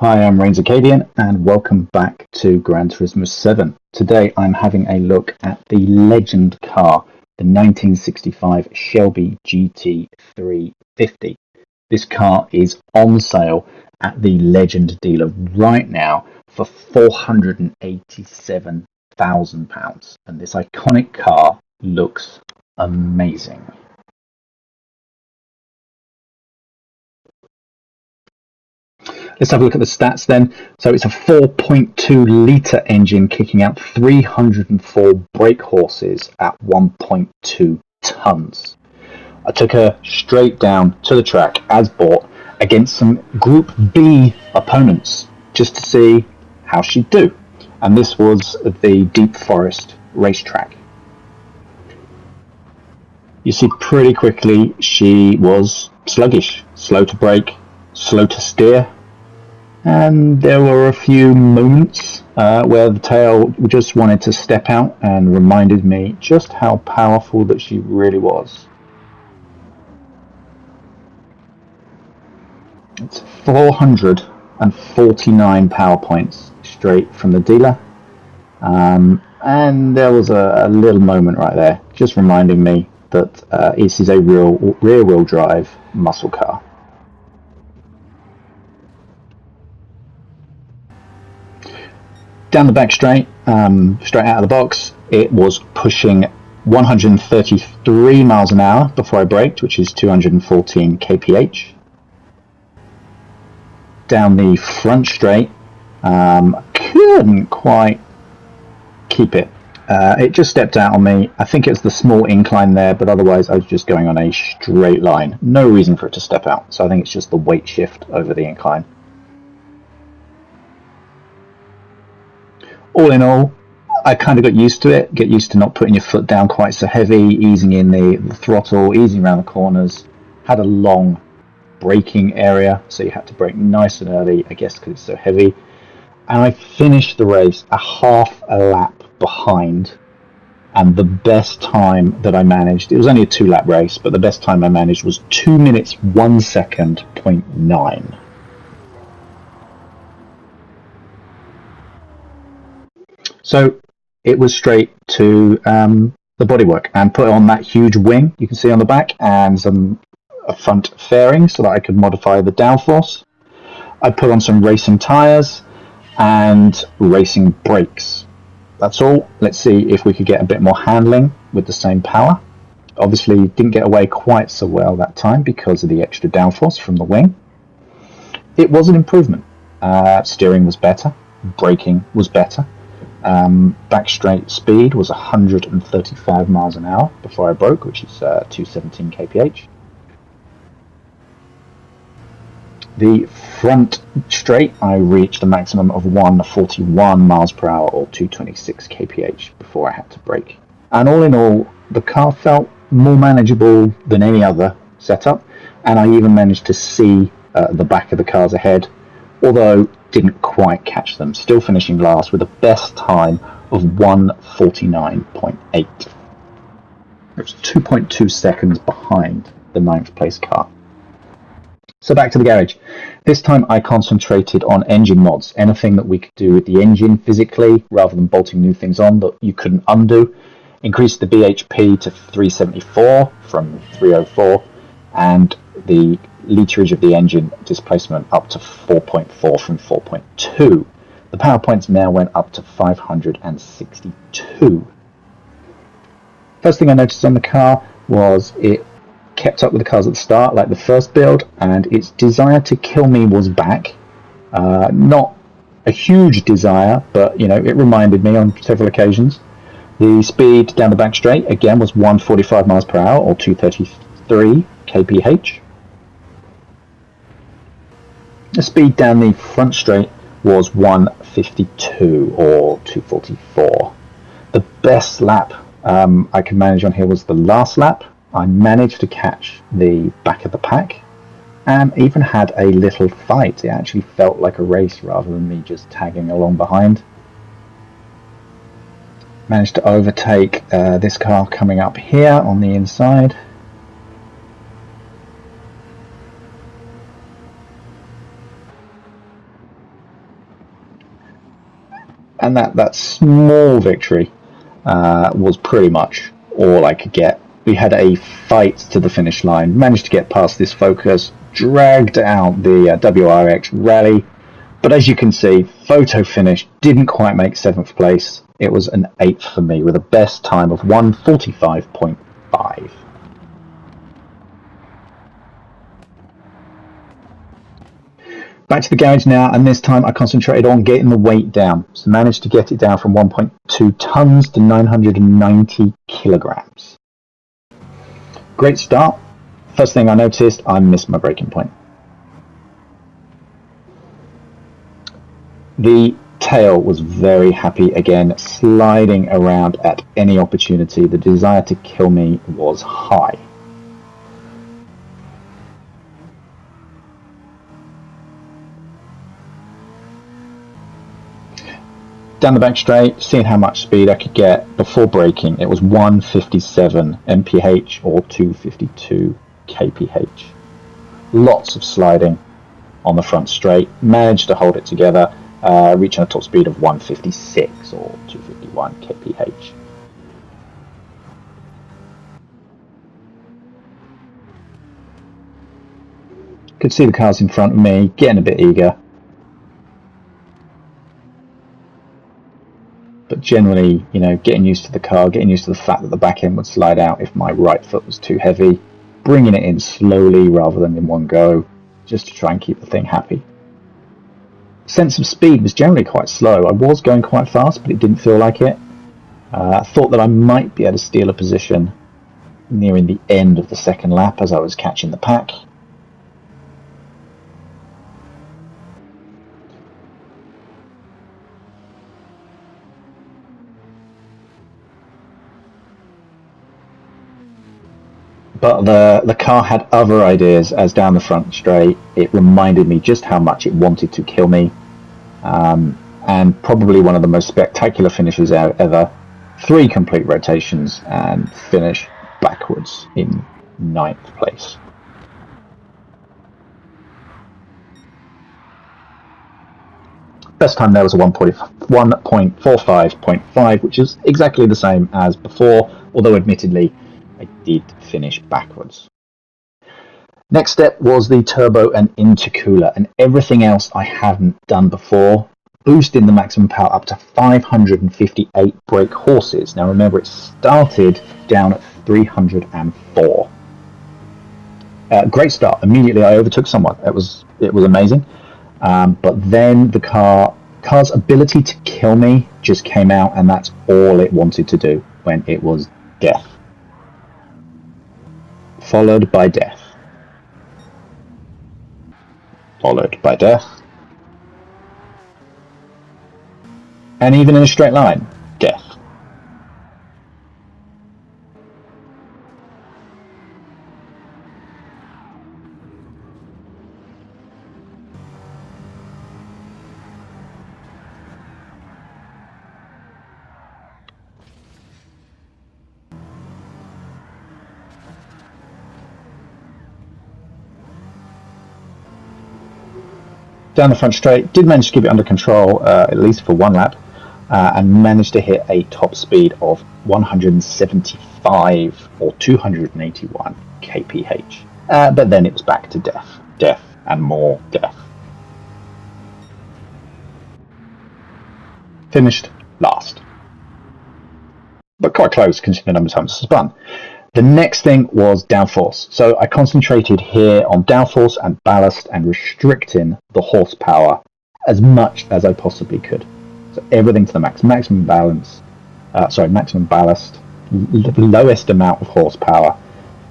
Hi, I'm Rains Acadian and welcome back to Gran Turismo 7. Today I'm having a look at the legend car, the 1965 Shelby GT350. This car is on sale at the Legend dealer right now for £487,000, and this iconic car looks amazing. Let's have a look at the stats then. So it's a 4.2 litre engine kicking out 304 brake horses at 1.2 tonnes. I took her straight down to the track as bought against some Group B opponents just to see how she'd do. And this was the Deep Forest racetrack. You see pretty quickly she was sluggish, slow to brake, slow to steer. And there were a few moments where the tail just wanted to step out and reminded me just how powerful that she really was. It's 449 power points straight from the dealer. And there was a little moment right there just reminding me that this is a real rear-wheel drive muscle car. Down the back straight out of the box, it was pushing 133 miles an hour before I braked, which is 214 kph. Down the front straight, couldn't quite keep it. It just stepped out on me. I think it's the small incline there, but otherwise I was just going on a straight line. No reason for it to step out, so I think it's just the weight shift over the incline. All in all, I kind of got used to it, get used to not putting your foot down quite so heavy, easing in the throttle, easing around the corners. Had a long braking area, so you had to brake nice and early, I guess because it's so heavy. And I finished the race a half a lap behind, and the best time that I managed, it was only a 2-lap race, but the best time I managed was 2 minutes 1 second 0.9. So it was straight to the bodywork and put on that huge wing you can see on the back and some front fairing so that I could modify the downforce. I put on some racing tyres and racing brakes. That's all. Let's see if we could get a bit more handling with the same power. Obviously didn't get away quite so well that time because of the extra downforce from the wing. It was an improvement. Steering was better, braking was better. Back straight speed was 135 miles an hour before I broke, which is 217 kph. The front straight I reached a maximum of 141 miles per hour or 226 kph before I had to brake. And all in all, the car felt more manageable than any other setup, and I even managed to see the back of the cars ahead, although didn't quite catch them, still finishing last with a best time of 1:49.8. It was 2.2 seconds behind the 9th place car. So back to the garage. This time I concentrated on engine mods, anything that we could do with the engine physically rather than bolting new things on that you couldn't undo. Increased the BHP to 374 from 304 and the literage of the engine displacement up to 4.4 from 4.2. The power points now went up to 562. First thing I noticed on the car was it kept up with the cars at the start, like the first build, and its desire to kill me was back. Not a huge desire, but it reminded me on several occasions. The speed down the back straight again was 145 miles per hour or 233 kph. The speed down the front straight was 152 or 244. The best lap I could manage on here was the last lap. I managed to catch the back of the pack and even had a little fight. It actually felt like a race rather than me just tagging along behind. Managed to overtake this car coming up here on the inside. and that small victory was pretty much all I could get. We had a fight to the finish line, managed to get past this Focus, dragged out the WRX rally, but as you can see, photo finish, didn't quite make 7th place. It was an 8th for me with a best time of 1:45.5. Back to the garage now, and this time I concentrated on getting the weight down. So managed to get it down from 1.2 tons to 990 kilograms. Great start. First thing I noticed, I missed my braking point. The tail was very happy again, sliding around at any opportunity. The desire to kill me was high. Down the back straight, seeing how much speed I could get before braking. It was 157 mph or 252 kph. Lots of sliding on the front straight. Managed to hold it together, reaching a top speed of 156 or 251 kph. Could see the cars in front of me, getting a bit eager. But generally, you know, getting used to the car, getting used to the fact that the back end would slide out if my right foot was too heavy, bringing it in slowly rather than in one go, just to try and keep the thing happy. Sense of speed was generally quite slow. I was going quite fast, but it didn't feel like it. I thought that I might be able to steal a position nearing the end of the second lap as I was catching the pack. But the car had other ideas as down the front straight. It reminded me just how much it wanted to kill me. And probably one of the most spectacular finishes ever. 3 complete rotations and finish backwards in 9th place. Best time there was a 1:45.5, which is exactly the same as before, although admittedly I did finish backwards. Next step was the turbo and intercooler, and everything else I hadn't done before, boosting the maximum power up to 558 brake horses. Now remember, it started down at 304. Great start. Immediately I overtook someone. It was amazing. But then the car's ability to kill me just came out, and that's all it wanted to do when it was death. Followed by death. Followed by death. And even in a straight line, death. Down the front straight, did manage to keep it under control, at least for one lap, and managed to hit a top speed of 175 or 281 kph. But then it was back to death, death, and more death. Finished last. But quite close considering the number of times spun. The next thing was downforce. So I concentrated here on downforce and ballast and restricting the horsepower as much as I possibly could. So everything to the max. Maximum ballast, lowest amount of horsepower.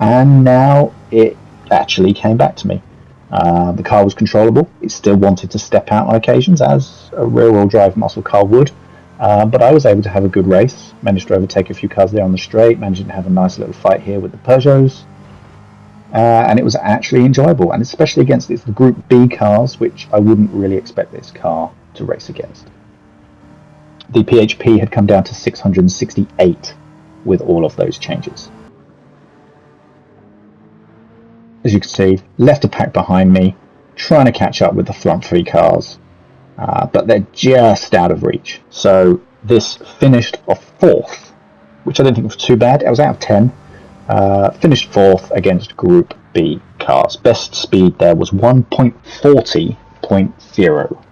And now it actually came back to me. The car was controllable. It still wanted to step out on occasions, as a rear-wheel drive muscle car would. But I was able to have a good race, managed to overtake a few cars there on the straight, managed to have a nice little fight here with the Peugeots, and it was actually enjoyable, and especially against the Group B cars, which I wouldn't really expect this car to race against. The PHP had come down to 668 with all of those changes. As you can see, left a pack behind me, trying to catch up with the front 3 cars. but they're just out of reach. So this finished off 4th, which I don't think was too bad. I was out of 10. Finished 4th against Group B cars. Best speed there was 1.40.0.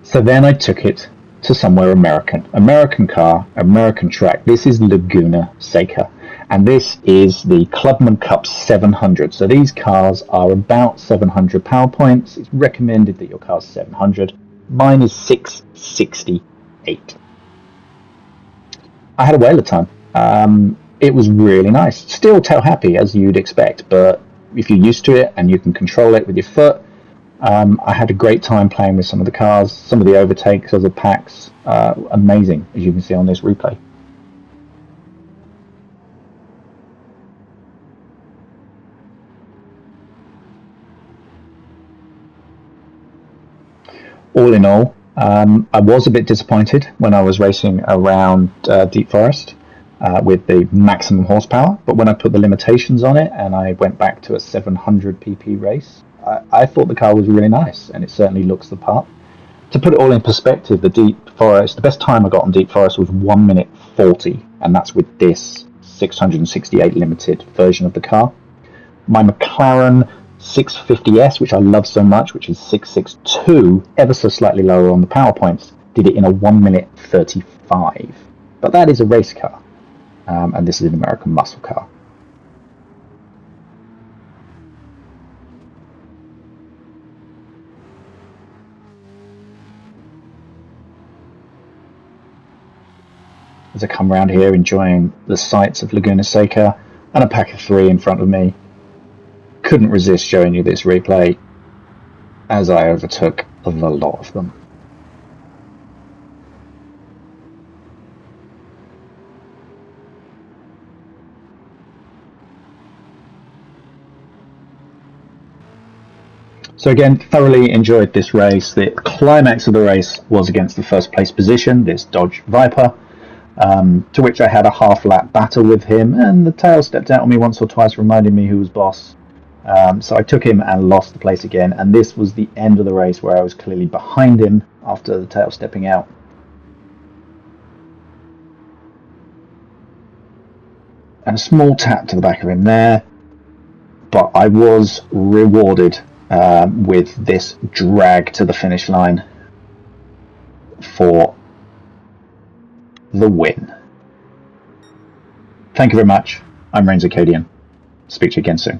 So then I took it to somewhere American. American car, American track. This is Laguna Seca. And this is the Clubman Cup 700. So these cars are about 700 power points. It's recommended that your car's 700. Mine is 668. I had a whale of time. It was really nice. Still tail happy, as you'd expect, but if you're used to it and you can control it with your foot, I had a great time playing with some of the cars, some of the overtakes of the packs. Amazing, as you can see on this replay. All in all, I was a bit disappointed when I was racing around Deep Forest with the maximum horsepower, but when I put the limitations on it and I went back to a 700 pp race, I thought the car was really nice, and it certainly looks the part. To put it all in perspective, the Deep Forest, the best time I got on Deep Forest was 1 minute 40, and that's with this 668 limited version of the car. My McLaren 650S, which I love so much, which is 662, ever so slightly lower on the power points, did it in a 1 minute 35. But that is a race car, and this is an American muscle car. As I come around here enjoying the sights of Laguna Seca and a pack of 3 in front of me, couldn't resist showing you this replay as I overtook the lot of them. So again, thoroughly enjoyed this race. The climax of the race was against the first place position, this Dodge Viper, to which I had a half-lap battle with him, and the tail stepped out on me once or twice, reminding me who was boss. So I took him and lost the place again, and this was the end of the race where I was clearly behind him after the tail stepping out. And a small tap to the back of him there, but I was rewarded with this drag to the finish line for the win. Thank you very much. I'm Reigns Acadian. Speak to you again soon.